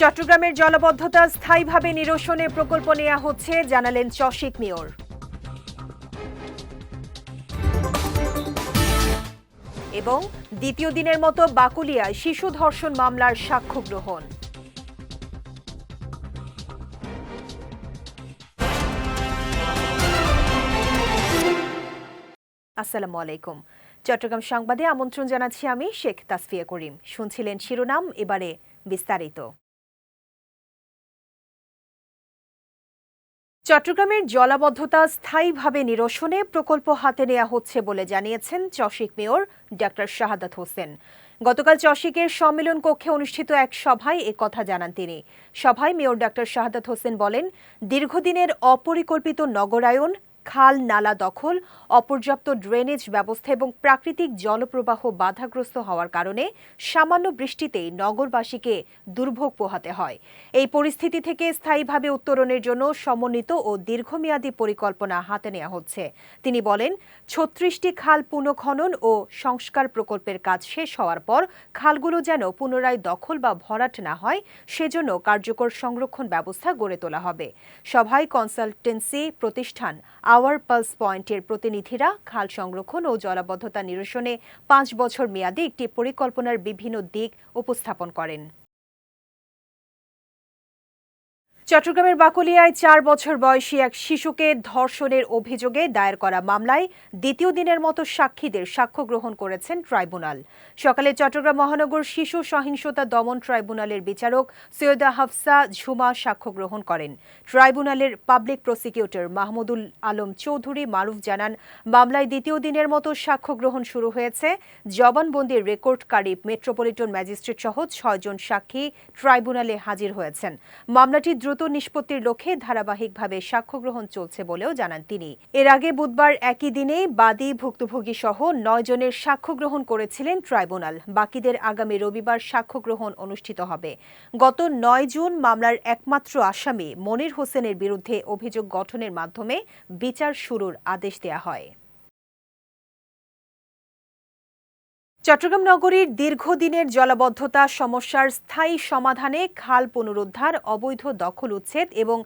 চট্টগ্রামের জলাবদ্ধতা স্থায়ীভাবে নিরসনে প্রকল্প নেওয়া হচ্ছে জানালেন চসিক মেয়র। এবং দ্বিতীয় দিনের মতো বাকুলিয়ায় শিশু ধর্ষণ মামলার সাক্ষ্য গ্রহণ। আসসালামু আলাইকুম। চট্টগ্রাম সংবাদে আমন্ত্রণ জানাচ্ছি আমি শেখ তাসফিয়া করিম। শুনছিলেন শিরোনাম, এবারে বিস্তারিত। চট্টগ্রামের জলাবদ্ধতা স্থায়ীভাবে নিরসনে প্রকল্প হাতে নেওয়া হচ্ছে বলে জানিয়েছেন চসিক মেয়র ডাক্তার শাহাদাত হোসেন। গতকাল চসিকের সম্মেলন কক্ষে অনুষ্ঠিত এক সভায় কথা জানান তিনি। সভায় মেয়র ডাক্তার শাহাদাত হোসেন বলেন, দীর্ঘদিনের অপরিকল্পিত নগরায়ন, খাল নালা দখল, অপর্যাপ্ত ড্রেনেজ ব্যবস্থা এবং প্রাকৃতিক জলপ্রবাহ বাধাগ্রস্ত হওয়ার কারণে সামান্য বৃষ্টিতেই নগরবাসীকে দুর্ভোগ পোহাতে হয়। এই পরিস্থিতি থেকে স্থায়ীভাবে উত্তরণের জন্য সমন্বিত ও দীর্ঘমেয়াদী পরিকল্পনা হাতে নেওয়া হচ্ছে। তিনি বলেন, ৩৬টি খাল পুনঃখনন ও সংস্কার প্রকল্পের কাজ শেষ হওয়ার পর খালগুলো যেন পুনরায় দখল বা ভরাট না হয়, সেজন্য কার্যকর সংরক্ষণ ব্যবস্থা গড়ে তোলা হবে। সভায় কনসালটেন্সি প্রতিষ্ঠান আওয়ার পালস পয়েন্টের প্রতিনিধিরা খাল সংরক্ষণ ও জলাবদ্ধতা নিরসনে ৫ বছর মেয়াদী একটি পরিকল্পনার বিভিন্ন দিক উপস্থাপন করেন। চট্টগ্রামের বাকুলিয়ায় ৪ বছর বয়সী এক শিশুকে ধর্ষণের অভিযোগে দায়ের করা মামলায় দ্বিতীয় দিনের মতো সাক্ষীদের সাক্ষ্য গ্রহণ করেছেন ট্রাইব্যুনাল। সকালে চট্টগ্রাম মহানগর শিশু সহিংসতা দমন ট্রাইব্যুনালের বিচারক সৈয়দা হাফসা ঝুমা সাক্ষ্য গ্রহণ করেন। ট্রাইব্যুনালের পাবলিক প্রসিকিউটর মাহমুদুল আলম চৌধুরী মারুফ জানান, মামলায় দ্বিতীয় দিনের মতো সাক্ষ্য গ্রহণ শুরু হয়েছে। জবানবন্দির রেকর্ডকারী মেট্রোপলিটন ম্যাজিস্ট্রেট সহ ৬ জন সাক্ষী ট্রাইব্যুনালে হাজির হয়েছেন। মামলাটি দ্রুত নিষ্পত্তির লক্ষ্যে ধারাবাহিকভাবে সাক্ষ্য গ্রহণ চলছে বলেও জানান তিনি। এর আগে বুধবার একই দিনে বাদী, ভুক্তভোগী সহ ৯ জনের সাক্ষ্য গ্রহণ করেছিলেন ট্রাইব্যুনাল। বাকিদের আগামী রবিবার সাক্ষ্য গ্রহণ অনুষ্ঠিত হবে। গত ৯ জুন মামলার একমাত্র আসামি মনির হোসেনের বিরুদ্ধে অভিযোগ গঠনের মাধ্যমে বিচার শুরুর আদেশ দেয়া হয়। চট্টগ্রাম নগরীর দীর্ঘদিনের জলাবদ্ধতা সমস্যার স্থায়ী সমাধানে খাল পুনরুদ্ধার, অবৈধ দখল উচ্ছেদ এবং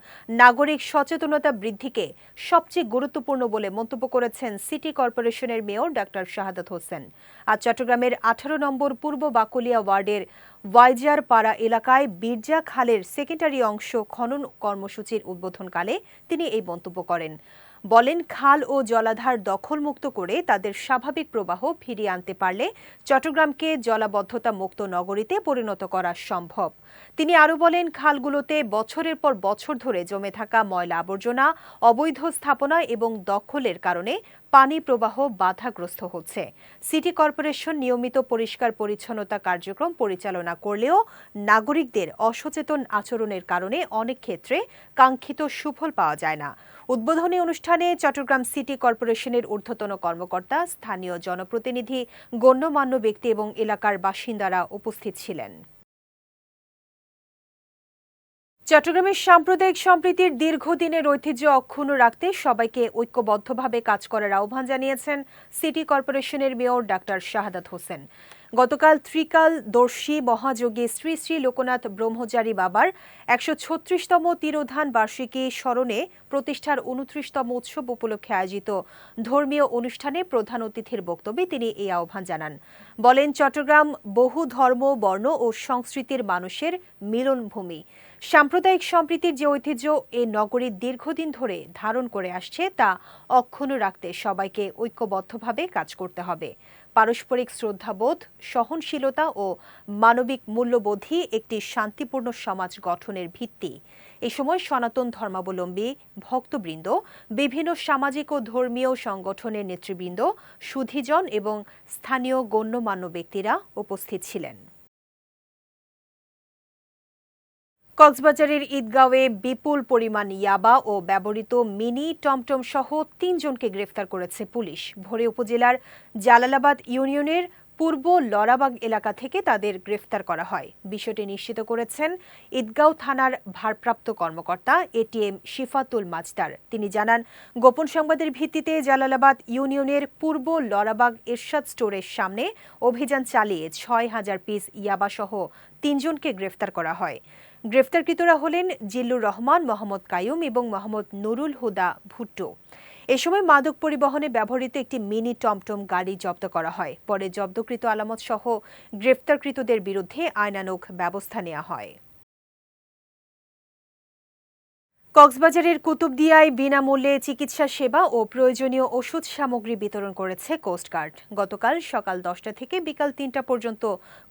নাগরিক সচেতনতা বৃদ্ধিকে সবচেয়ে গুরুত্বপূর্ণ বলে মন্তব্য করেছেন সিটি কর্পোরেশনের মেয়র ডাক্তার শাহাদাত হোসেন। আজ চট্টগ্রামের ১৮ নম্বর পূর্ব বাকুলিয়া ওয়ার্ডের ওয়াইজার পাড়া এলাকায় বীরজা খালের সেকেন্ডারি অংশ খনন কর্মসূচির উদ্বোধনকালে তিনি এই মন্তব্য করেন। বলেন, খাল ও জলাধার দখলমুক্ত করে তাদের স্বাভাবিক প্রবাহ ফিরিয়ে আনতে পারলে চট্টগ্রামকে জলাবদ্ধতা মুক্ত নগরীতে পরিণত করা সম্ভব। তিনি আরও বলেন, খালগুলোতে বছরের পর বছর ধরে জমে থাকা ময়লা আবর্জনা, অবৈধ স্থাপনা এবং দখলের কারণে পানি প্রবাহ বাধাগ্রস্ত হচ্ছে। সিটি কর্পোরেশন নিয়মিত পরিষ্কার পরিচ্ছন্নতা কার্যক্রম পরিচালনা করলেও নাগরিকদের অসচেতন আচরণের কারণে অনেক ক্ষেত্রে কাঙ্ক্ষিত সুফল পাওয়া যায় না। উদ্বোধনী অনুষ্ঠানে চট্টগ্রাম সিটি কর্পোরেশনের ঊর্ধ্বতন কর্মকর্তা, স্থানীয় জনপ্রতিনিধি, গণ্যমান্য ব্যক্তি এবং এলাকার বাসিন্দারা উপস্থিত ছিলেন। চট্টগ্রামের সাম্প্রদায়িক সম্প্রীতির দীর্ঘদিনের ঐতিহ্য অক্ষুণ্ণ রাখতে সবাইকে ঐক্যবদ্ধভাবে কাজ করার আহ্বান জানিয়েছেন সিটি কর্পোরেশনের মেয়র ডাক্তার শাহাদাত হোসেন। গতকাল ত্রিকালদর্শী মহাযোগী শ্রী শ্রী লোকনাথ ব্রহ্মচারী বাবার ১৩৬তম তিরোধান বার্ষিকী স্মরণে প্রতিষ্ঠার ২৯তম উৎসব উপলক্ষে আয়োজিত ধর্মীয় অনুষ্ঠানে প্রধান অতিথির বক্তব্যে তিনি এই আহ্বান জানান। বলেন, চট্টগ্রাম বহু ধর্ম, বর্ণ ও সংস্কৃতির মানুষের মিলনভূমি। সাম্প্রদায়িক সম্প্রীতির যে ঐতিহ্য এ নগরী দীর্ঘদিন ধরে ধারণ করে আসছে, তা অক্ষুণ্ণ রাখতে সবাইকে ঐক্যবদ্ধভাবে কাজ করতে হবে। পারস্পরিক শ্রদ্ধাবোধ, সহনশীলতা ও মানবিক মূল্যবোধই একটি শান্তিপূর্ণ সমাজ গঠনের ভিত্তি। এ সময় সনাতন ধর্মাবলম্বী ভক্তবৃন্দ, বিভিন্ন সামাজিক ও ধর্মীয় সংগঠনের নেতৃবৃন্দ, সুধীজন এবং স্থানীয় গণ্যমান্য ব্যক্তিরা উপস্থিত ছিলেন। কক্সবাজারের ঈদগাঁওয়ে বিপুল পরিমাণ ইয়াবা ও ব্যবহৃত মিনি টমটম সহ ৩ জনকে গ্রেফতার করেছে পুলিশ। ভোরে উপজেলার জালালাবাদ ইউনিয়নের পূর্ব লরাবাগ এলাকা থেকে তাদের গ্রেফতার করা হয়। বিষয়টি নিশ্চিত করেছেন ঈদগাঁও থানার ভারপ্রাপ্ত কর্মকর্তা এটিএম শিফাতুল মাজদার। তিনি জানান, গোপন সংবাদের ভিত্তিতে জালালাবাদ ইউনিয়নের পূর্ব লরাবাগ এরশাদ স্টোরের সামনে অভিযান চালিয়ে ৬,০০০ পিস ইয়াবাসহ ৩ জনকে গ্রেফতার করা হয়। গ্রেফতারকৃতরা হলেন জিল্লুর রহমান, মোহাম্মদ কাইয়ুম এবং মোহাম্মদ নুরুল হুদা ভুট্টো। এ সময় মাদক পরিবহনে ব্যবহৃত একটি মিনি টমটম গাড়ি জব্দ করা হয়। পরে জব্দকৃত আলামত সহ গ্রেফতারকৃতদের বিরুদ্ধে আইনানুগ ব্যবস্থা নেওয়া হয়। কক্সবাজারের কুতুবদিয়ায় বিনামূল্যে চিকিৎসা সেবা ও প্রয়োজনীয় ওষুধ সামগ্রী বিতরণ করেছে কোস্টগার্ড। গতকাল সকাল 10টা থেকে বিকাল 3টা পর্যন্ত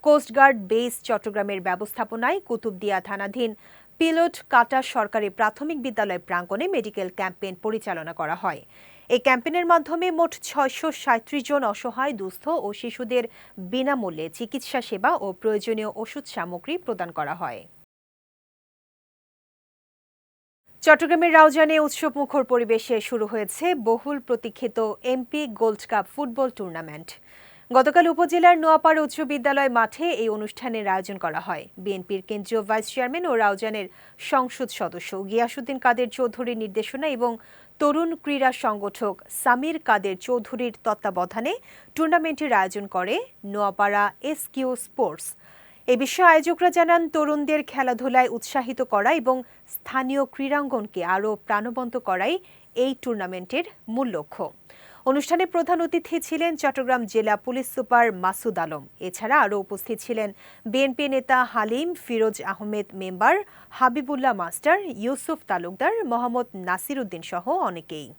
কোস্টগার্ড বেস চট্টগ্রামের ব্যবস্থাপনায় কুতুবদিয়া থানাধীন পিলট কাটা সরকারি প্রাথমিক বিদ্যালয় প্রাঙ্গণে মেডিকেল ক্যাম্পেইন পরিচালনা করা হয়। এই ক্যাম্পেইনের মাধ্যমে মোট 637 জন অসহায়, দুস্থ ও শিশুদের বিনামূল্যে চিকিৎসা সেবা ও প্রয়োজনীয় ওষুধ সামগ্রী প্রদান করা হয়। চট্টগ্রামের রাউজানে উৎসবমুখর পরিবেশে শুরু হয়েছে বহুল প্রতীক্ষিত MP gold cup football tournament. গতকাল উপজেলার নোয়াপাড়া উচ্চ বিদ্যালয় মাঠে এই অনুষ্ঠানের আয়োজন করা হয়। বিএনপির কেন্দ্রীয় ভাইস চেয়ারম্যান ও রাউজানের সংসদ সদস্য গিয়াসউদ্দিন কাদের চৌধুরীর নির্দেশনা এবং তরুণ ক্রীড়া সংগঠক সামির কাদের চৌধুরীর তত্ত্বাবধানে টুর্নামেন্টের আয়োজন করে নোয়াপাড়া এসকিউ স্পোর্টস। এ বিষয়ে আয়োজকরা জানান, তরুণদের খেলাধুলায় উৎসাহিত করা এবং স্থানীয় ক্রীড়াঙ্গনকে আরও প্রাণবন্ত করাই এই টুর্নামেন্টের মূল লক্ষ্য। অনুষ্ঠানে প্রধান অতিথি ছিলেন চট্টগ্রাম জেলা পুলিশ সুপার মাসুদ আলম। এছাড়া আরও উপস্থিত ছিলেন বিএনপি নেতা হালিম, ফিরোজ আহমেদ মেম্বার, হাবিবুল্লাহ মাস্টার, ইউসুফ তালুকদার, মোহাম্মদ নাসির উদ্দিন সহ অনেকেই।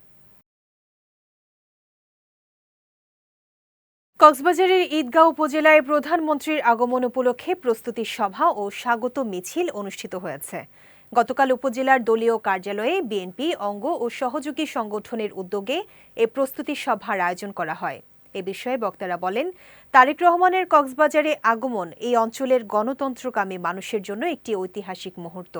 কক্সবাজারের ঈদগাঁও উপজেলায় প্রধানমন্ত্রীর আগমন উপলক্ষে প্রস্তুতি সভা ও স্বাগত মিছিল অনুষ্ঠিত হয়েছে। গতকাল উপজেলার দলীয় কার্যালয়ে বিএনপি অঙ্গ ও সহযোগী সংগঠনের উদ্যোগে এ প্রস্তুতি সভার আয়োজন করা হয়। এ বিষয়ে বক্তারা বলেন, তারেক রহমানের কক্সবাজারে আগমন এই অঞ্চলের গণতন্ত্রকামী মানুষের জন্য একটি ঐতিহাসিক মুহূর্ত।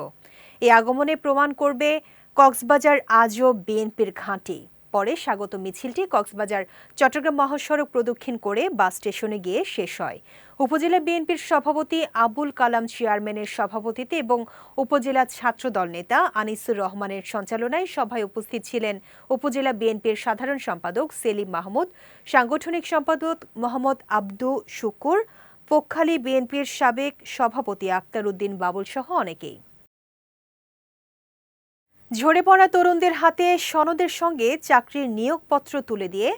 এই আগমনে প্রমাণ করবে কক্সবাজার আজও বিএনপির ঘাঁটি। পরে স্বাগত মিছিলটি কক্সবাজার চট্টগ্রাম মহাসড়ক প্রদক্ষিণ করে বাস স্টেশনে গিয়ে শেষ হয়। উপজেলা বিএনপির সভাপতি আবুল কালাম চেয়ারম্যানের সভাপতিত্বে এবং উপজেলা ছাত্রদল নেতা আনিসুর রহমানের সঞ্চালনায় সভায় উপস্থিত ছিলেন উপজেলা বিএনপির সাধারণ সম্পাদক সেলিম মাহমুদ, সাংগঠনিক সম্পাদক মোহাম্মদ আব্দু শুকুর, পক্ষালী বিএনপির সাবেক সভাপতি আক্তার উদ্দিন বাবুল সহ অনেকেই। ঝরে পড়া তরুণদের হাতে সনদের সঙ্গে চাকরির নিয়োগপত্র তুলে দিয়ে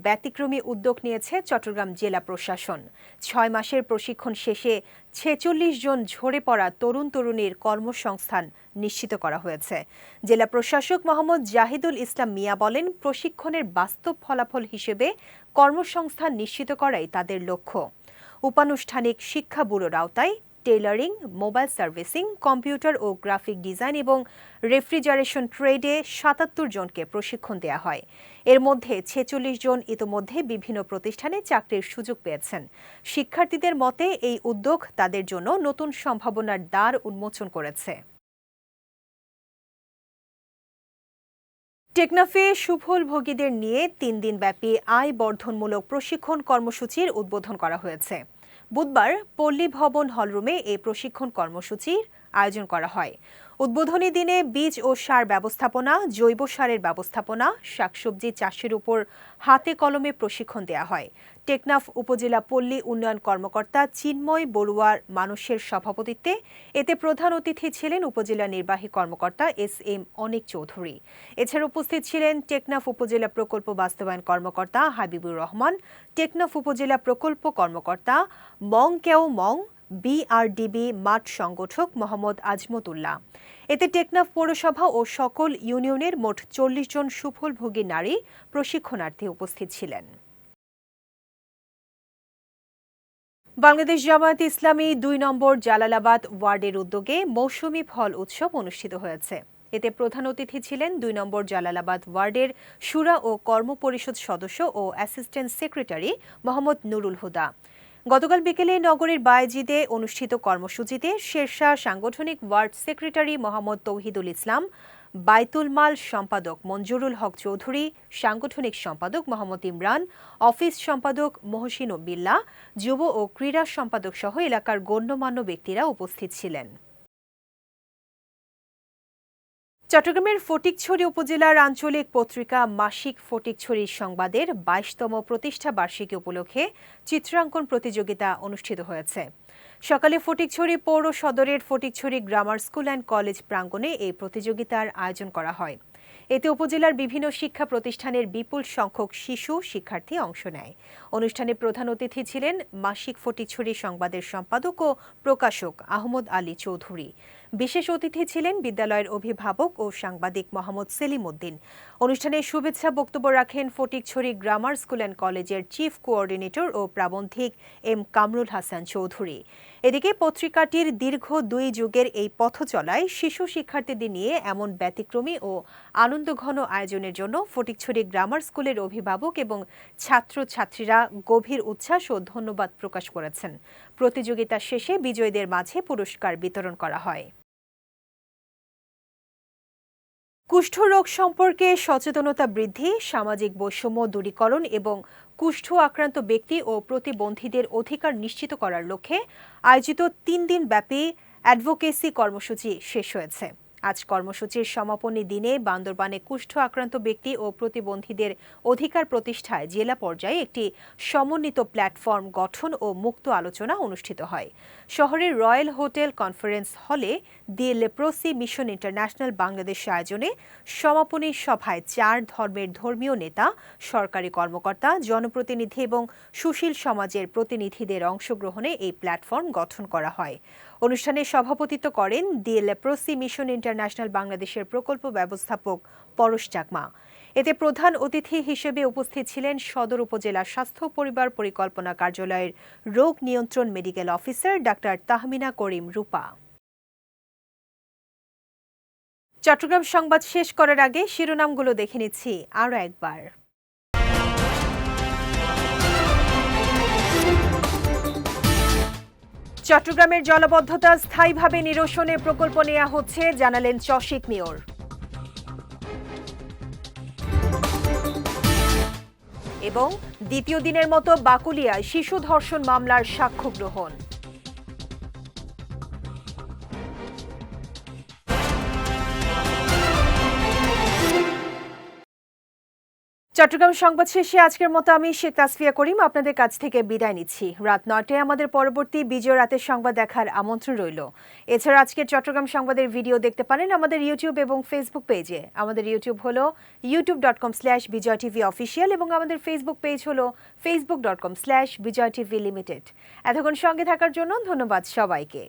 ব্যতিক্রমী উদ্যোগ নিয়েছে চট্টগ্রাম জেলা প্রশাসন। 6 মাসের প্রশিক্ষণ শেষে 46 জন ঝরে পড়া তরুণ তরুণীর কর্মসংস্থান নিশ্চিত করা হয়েছে। জেলা প্রশাসক মোহাম্মদ জাহিদুল ইসলাম মিয়া বলেন, প্রশিক্ষণের বাস্তব ফলাফল হিসেবে কর্মসংস্থান নিশ্চিত করাই তাদের লক্ষ্য। উপানুষ্ঠানিক শিক্ষা ব্যুরোর আওতায় টেইলারিং, মোবাইল সার্ভিসিং, কম্পিউটার ও গ্রাফিক ডিজাইন এবং রেফ্রিজারেশন ট্রেডে 77 জনকে প্রশিক্ষণ দেওয়া হয়। এর মধ্যে 46 জন ইতোমধ্যে বিভিন্ন প্রতিষ্ঠানে চাকরির সুযোগ পেয়েছেন। শিক্ষার্থীদের মতে এই উদ্যোগ তাদের জন্য নতুন সম্ভাবনার দ্বার উন্মোচন করেছে। টেকনাফে সুফলভোগীদের নিয়ে 3 দিনব্যাপী আয় বর্ধনমূলক প্রশিক্ষণ কর্মসূচির উদ্বোধন করা হয়েছে। বুধবার পল্লী ভবন হলরুমে এই প্রশিক্ষণ কর্মসূচির আয়োজন করা হয়। উদ্বোধনী দিনে বীজ ও সার ব্যবস্থাপনা, জৈব সারের ব্যবস্থাপনা, শাকসবজি চাষের উপর হাতে কলমে প্রশিক্ষণ দেওয়া হয়। টেকনাফ উপজেলা পল্লী উন্নয়ন কর্মকর্তা চিন্ময় বড়ুয়ার মানুষের সভাপতিত্বে এতে প্রধান অতিথি ছিলেন উপজেলা নির্বাহী কর্মকর্তা এস.এম. অনিক চৌধুরী। এছাড়া উপস্থিত ছিলেন টেকনাফ উপজেলা প্রকল্প বাস্তবায়ন কর্মকর্তা হাবিবুর রহমান, টেকনাফ উপজেলা প্রকল্প কর্মকর্তা মং কেও মং, বিআরডিবি মাঠ সংগঠক মোহাম্মদ আজমতুল্লাহ। এতে টেকনাফ পৌরসভা ও সকল ইউনিয়নের মোট 40 জন সুফলভোগী নারী প্রশিক্ষণার্থী উপস্থিত ছিলেন। বাংলাদেশ জামায়াতে ইসলামী 2 নম্বর জালালাবাদ ওয়ার্ডের উদ্যোগে মৌসুমি ফল উৎসব অনুষ্ঠিত হয়েছে। এতে প্রধান অতিথি ছিলেন 2 নম্বর জালালাবাদ ওয়ার্ডের শুরা ও কর্ম পরিষদ সদস্য ও অ্যাসিস্ট্যান্ট সেক্রেটারি মোহাম্মদ নুরুল হুদা। গতকাল বিকেলে নগরীর বায়েজিদে অনুষ্ঠিত কর্মসূচিতে শেরশাহ সাংগঠনিক ওয়ার্ড সেক্রেটারি মোহাম্মদ তৌহিদুল ইসলাম, বাইতুল মাল সম্পাদক মঞ্জুরুল হক চৌধুরী, সাংগঠনিক সম্পাদক মোহাম্মদ ইমরান, অফিস সম্পাদক মহসিন বিল্লাহ, যুব ও ক্রীড়া সম্পাদক সহ এলাকার গণ্যমান্য ব্যক্তিরা উপস্থিত ছিলেন। চট্টগ্রামের ফটিকছড়ি উপজেলার আঞ্চলিক পত্রিকা মাসিক ফটিকছড়ি সংবাদের ২২তম প্রতিষ্ঠা বার্ষিকী উপলক্ষে চিত্রাঙ্কন প্রতিযোগিতা অনুষ্ঠিত হয়েছে। সকালে ফটিকছড়ি পৌর সদরের Fatikchhari grammar school and college প্রাঙ্গণে এই প্রতিযোগিতার আয়োজন করা হয়। এতে উপজেলার বিভিন্ন শিক্ষা প্রতিষ্ঠানের বিপুল সংখ্যক শিশু শিক্ষার্থী অংশ নেয়। অনুষ্ঠানে প্রধান অতিথি ছিলেন মাসিক ফটিকছড়ি সংবাদের সম্পাদক ও প্রকাশক আহমদ আলী চৌধুরী। বিশেষ অতিথি ছিলেন বিদ্যালয়ের অভিভাবক ও সাংবাদিক মোহাম্মদ সেলিম উদ্দিন। অনুষ্ঠানে শুভেচ্ছা বক্তব্য রাখেন ফটিকছড়ি গ্রামার স্কুল অ্যান্ড কলেজের চিফ কোঅর্ডিনেটর ও প্রাবন্ধিক এম কামরুল হাসান চৌধুরী। এদিকে পত্রিকাটির দীর্ঘ ২ যুগের এই পথচলায় শিশু শিক্ষার্থীদের নিয়ে এমন ব্যতিক্রমী ও আনন্দঘন আয়োজনের জন্য ফটিকছড়ি গ্রামার স্কুলের অভিভাবক এবং ছাত্রছাত্রীরা গভীর উচ্ছ্বাস ও ধন্যবাদ প্রকাশ করেছেন। প্রতিযোগিতা শেষে বিজয়ীদের মাঝে পুরস্কার বিতরণ করা হয়। কুষ্ঠরোগ সম্পর্কে সচেতনতা বৃদ্ধি, সামাজিক বৈষম্য দূরীকরণ এবং কুষ্ঠ আক্রান্ত ব্যক্তি ও প্রতিবন্ধীদের অধিকার নিশ্চিত করার লক্ষ্যে আয়োজিত ৩ দিন ব্যাপী অ্যাডভোকেসি কর্মসূচি শেষ হয়েছে। আজ কর্মসূচির সমাপনী দিনে বান্দরবানে কুষ্ঠ আক্রান্ত ব্যক্তি ও প্রতিবন্ধীদের অধিকার প্রতিষ্ঠায় জেলা পর্যায়ে একটি সমন্বিত প্ল্যাটফর্ম গঠন ও মুক্ত আলোচনা অনুষ্ঠিত হয়। শহরের রয়্যাল হোটেল কনফারেন্স হলে দি লেপ্রোসি মিশন ইন্টারন্যাশনাল বাংলাদেশ আয়োজনে সমাপনী সভায় ৪ ধর্মের ধর্মীয় নেতা, সরকারি কর্মকর্তা, জনপ্রতিনিধি এবং সুশীল সমাজের প্রতিনিধিদের অংশগ্রহণে এই প্ল্যাটফর্ম গঠন করা হয়। অনুষ্ঠানে সভাপতিত্ব করেন দি লেপ্রোসি মিশন ইন্টারন্যাশনাল বাংলাদেশের প্রকল্প ব্যবস্থাপক পরশ চাকমা। এতে প্রধান অতিথি হিসেবে উপস্থিত ছিলেন সদর উপজেলা স্বাস্থ্য পরিবার পরিকল্পনা কার্যালয়ের রোগ নিয়ন্ত্রণ মেডিকেল অফিসার ডাক্তার তাহমিনা করিম রূপা। চট্টগ্রাম সংবাদ শেষ করার আগে শিরোনামগুলো দেখে নিচ্ছি আরও একবার। চট্টগ্রামের জলাবদ্ধতা স্থায়ীভাবে নিরসনে প্রকল্প নেওয়া হচ্ছে, জানালেন চসিক মেয়র। এবং দ্বিতীয় দিনের মতো বাকুলিয়ায় শিশু ধর্ষণ মামলার সাক্ষ্য গ্রহণ। চট্টগ্রাম সংবাদ শেষে আজকের মতো আমি শেখ তাসফিয়া করিম আপনাদের কাছ থেকে বিদায় নিচ্ছি। রাত ৯টায় আমাদের পরবর্তী বিজয় রাতের সংবাদ দেখার আমন্ত্রণ রইল। এছাড়া আজকের চট্টগ্রাম সংবাদের ভিডিও দেখতে পারেন আমাদের ইউটিউব এবং ফেসবুক পেজে। আমাদের ইউটিউব হলো youtube.com/BijayTVOfficial এবং আমাদের ফেসবুক পেজ হলো facebook.com/BijayTVLimited। এতক্ষণ সঙ্গে থাকার জন্য ধন্যবাদ সবাইকে।